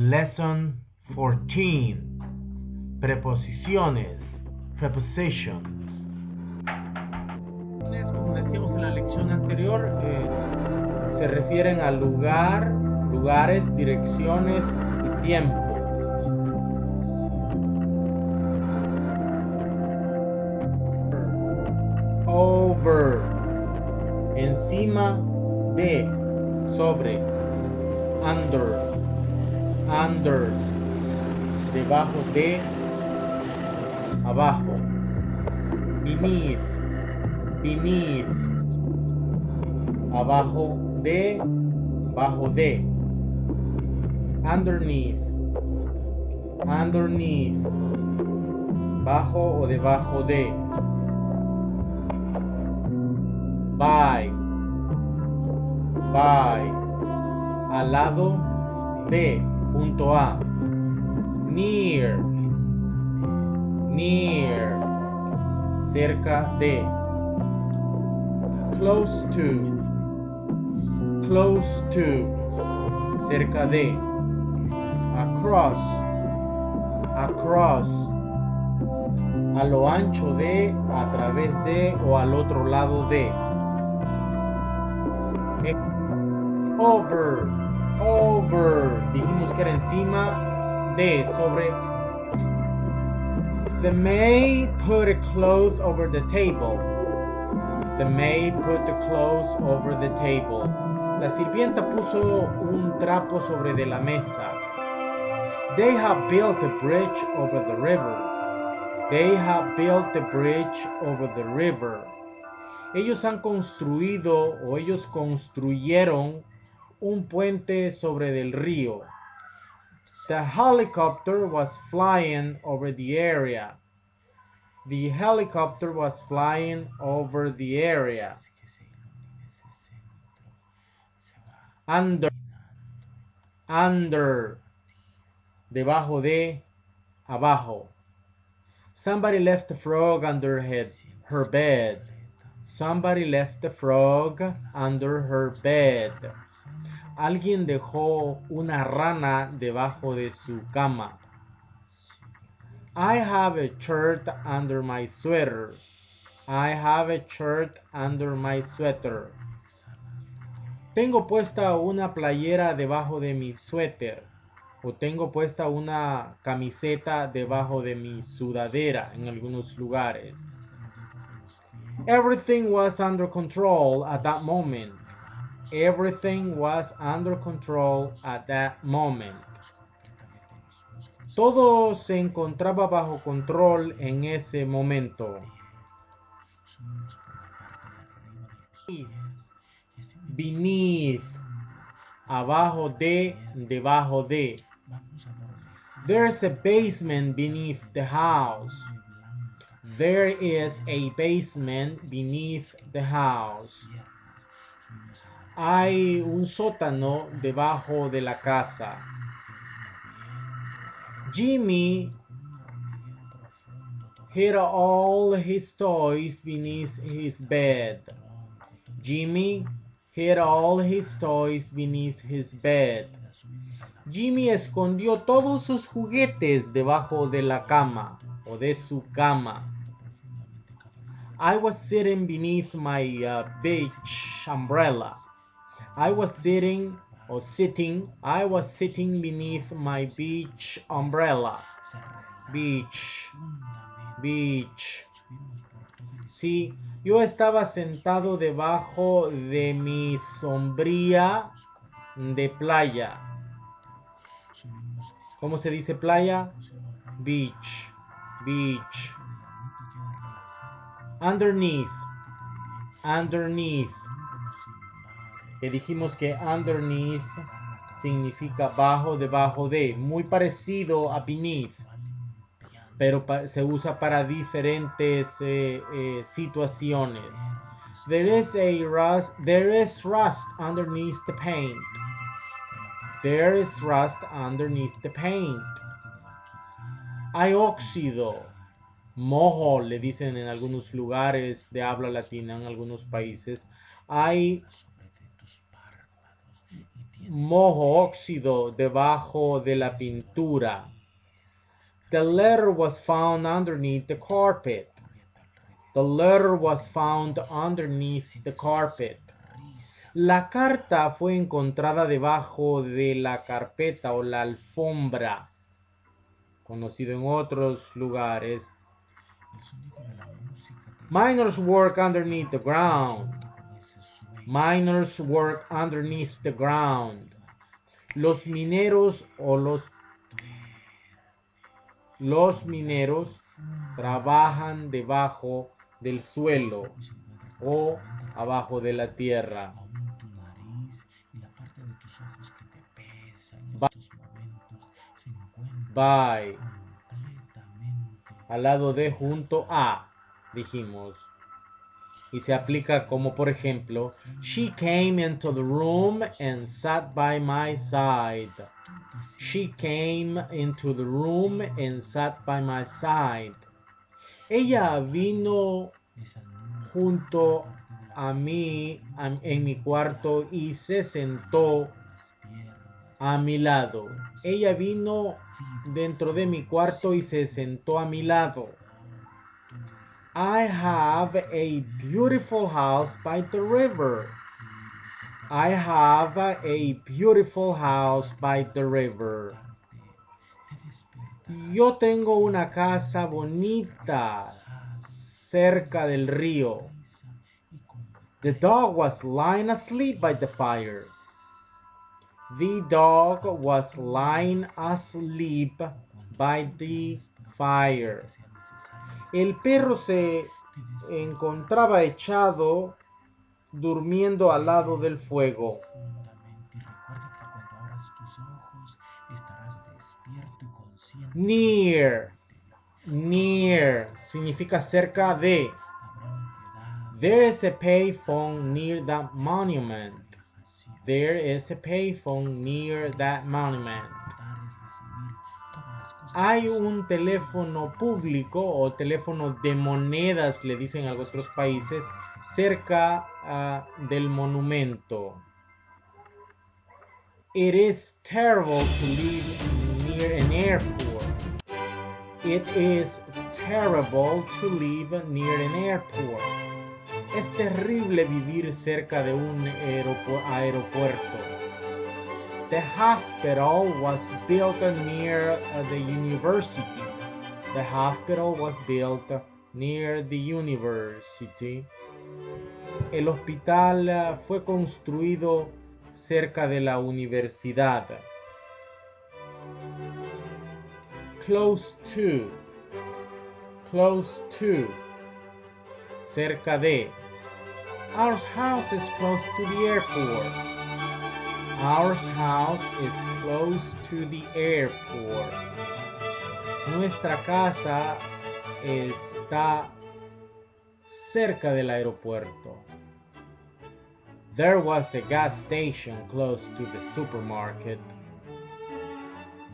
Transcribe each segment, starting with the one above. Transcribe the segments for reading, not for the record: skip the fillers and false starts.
Lesson 14. Preposiciones. Prepositions. Como decíamos en la lección anterior, se refieren a lugar, lugares, direcciones y tiempos. Over. Encima de. Sobre. Under. Under, debajo de, abajo. Beneath, beneath, abajo de, bajo de. Underneath, underneath, bajo o debajo de. By, by, al lado de. Punto A. Near. Near. Cerca de. Close to. Close to. Cerca de. Across. Across. A lo ancho de, a través de o al otro lado de. Over. Over. Dijimos que era encima de, sobre. The maid put a cloth over the table. The maid put the clothes over the table. La sirvienta puso un trapo sobre de la mesa. They have built a bridge over the river. They have built a bridge over the river. Ellos han construido o ellos construyeron un puente sobre del río. The helicopter was flying over the area. The helicopter was flying over the area. Under. Under. Debajo de, abajo. Somebody left a frog under her bed. Somebody left a frog under her bed. Alguien dejó una rana debajo de su cama. I have a shirt under my sweater. I have a shirt under my sweater. Tengo puesta una playera debajo de mi suéter. O tengo puesta una camiseta debajo de mi sudadera en algunos lugares. Everything was under control at that moment. Everything was under control at that moment. Todo se encontraba bajo control en ese momento. Beneath. Abajo de, debajo de. There's a basement beneath the house. There is a basement beneath the house. Hay un sótano debajo de la casa. Jimmy hid all his toys beneath his bed. Jimmy hid all his toys beneath his bed. Jimmy escondió todos sus juguetes debajo de la cama o de su cama. I was sitting beneath my beach umbrella. I was sitting beneath my beach umbrella. Beach. Sí, yo estaba sentado debajo de mi sombría de playa. ¿Cómo se dice playa? Beach. Underneath. Underneath. Que dijimos que underneath significa bajo, debajo de. Muy parecido a beneath. Pero se usa para diferentes situaciones. There is rust underneath the paint. There is rust underneath the paint. Hay óxido. Mojo, le dicen en algunos lugares de habla latina, en algunos países. Hay mojo, óxido debajo de la pintura. The letter was found underneath the carpet. The letter was found underneath the carpet. La carta fue encontrada debajo de la carpeta o la alfombra, conocido en otros lugares. Miners work underneath the ground. Miners work underneath the ground. Los mineros o los mineros trabajan debajo del suelo o abajo de la tierra. By. Al lado de, junto a, dijimos. Y se aplica como, por ejemplo, she came into the room and sat by my side. She came into the room and sat by my side. Ella vino junto a mí en mi cuarto y se sentó a mi lado. Ella vino dentro de mi cuarto y se sentó a mi lado. I have a beautiful house by the river. I have a beautiful house by the river. Yo tengo una casa bonita cerca del río. The dog was lying asleep by the fire. The dog was lying asleep by the fire. El perro se encontraba echado durmiendo al lado del fuego. Near. Near significa cerca de. There is a payphone near that monument. There is a payphone near that monument. Hay un teléfono público o teléfono de monedas, le dicen a otros países, cerca del monumento. It is terrible to live near an airport. It is terrible to live near an airport. Es terrible vivir cerca de un aeropuerto. The hospital was built near the university. The hospital was built near the university. El hospital fue construido cerca de la universidad. Close to. Close to. Cerca de. Our house is close to the airport. Our house is close to the airport. Nuestra casa está cerca del aeropuerto. There was a gas station close to the supermarket.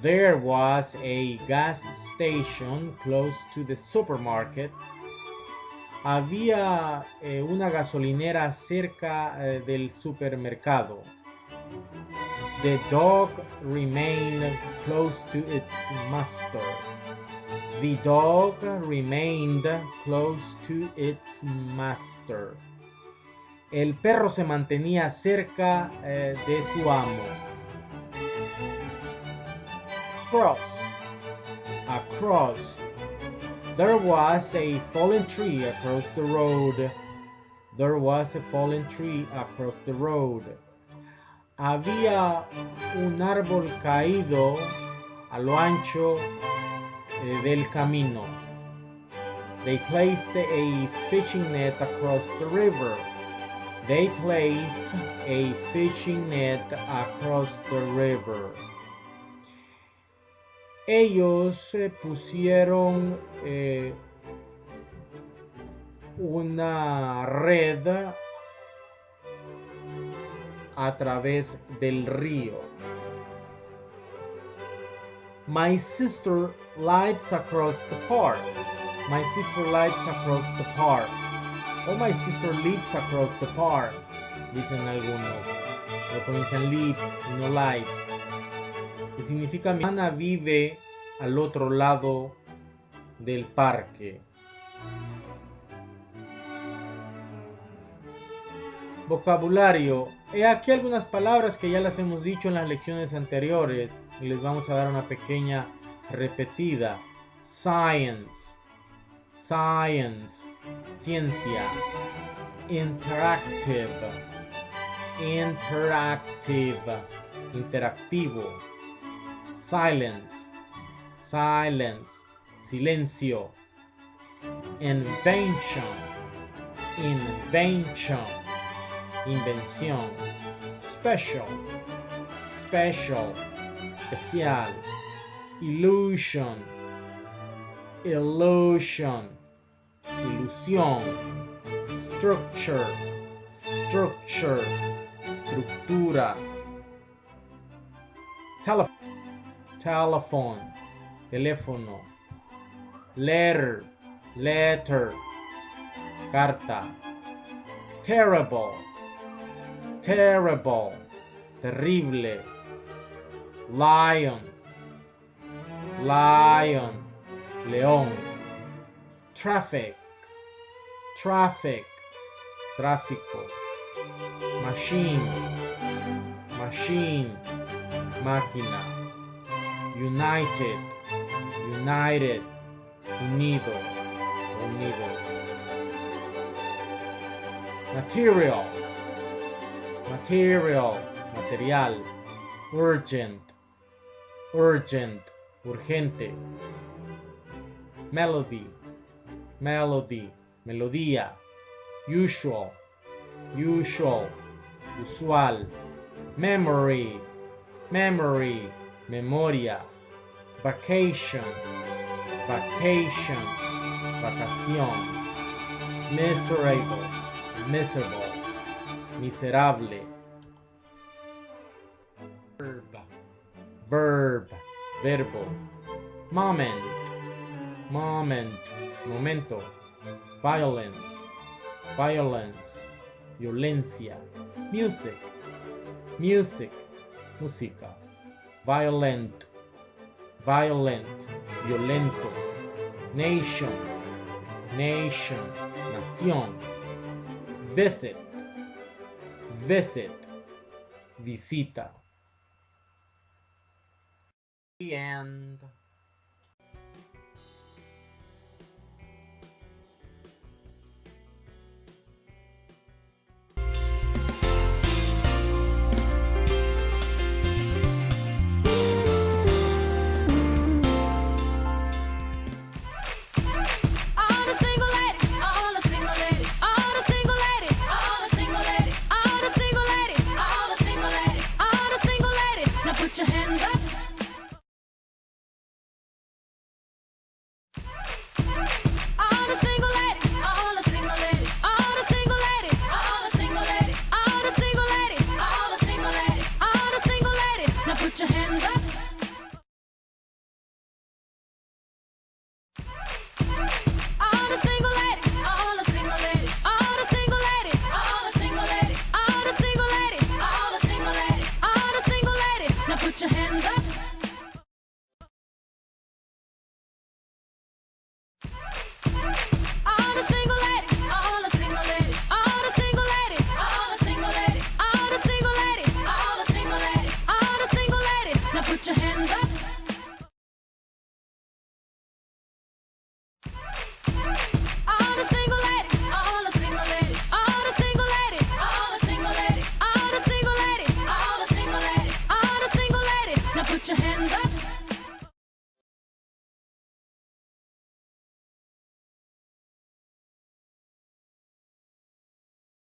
There was a gas station close to the supermarket. Había una gasolinera cerca del supermercado. The dog remained close to its master. The dog remained close to its master. El perro se mantenía cerca de su amo. Cross. Across. There was a fallen tree across the road. There was a fallen tree across the road. Había un árbol caído a lo ancho del camino. They placed a fishing net across the river. They placed a fishing net across the river. Ellos pusieron una red a través del río. My sister lives across the park. My sister lives across the park. Oh, my sister lives across the park. Dicen algunos. Lo pronuncian lives y no lives. Que significa mi hermana vive al otro lado del parque. Vocabulario. He aquí algunas palabras que ya las hemos dicho en las lecciones anteriores y les vamos a dar una pequeña repetida. Science, science, ciencia. Interactive, interactive, interactivo. Silence, silence, silencio. Invention, invention, invención. Special, special, especial. Illusion, illusion, ilusión. Structure, structure, estructura. Telephone, teléfono. Letter, letter, carta. Terrible, terrible, terrible. Lion, lion, león. Traffic, traffic, tráfico. Machine, machine, máquina. United, united, unido, unido. Material, material, material. Urgent, urgent, urgente. Melody, melody, melodía. Usual, usual, usual. Memory, memory, memoria. Vacation, vacation, vacación. Miserable, miserable, miserable. Verb, verb, verbo. Moment, moment, momento. Violence, violence, violencia. Music, music, música. Violent, violent, violento. Nation, nation, nación. Visit, visit, visita. The end.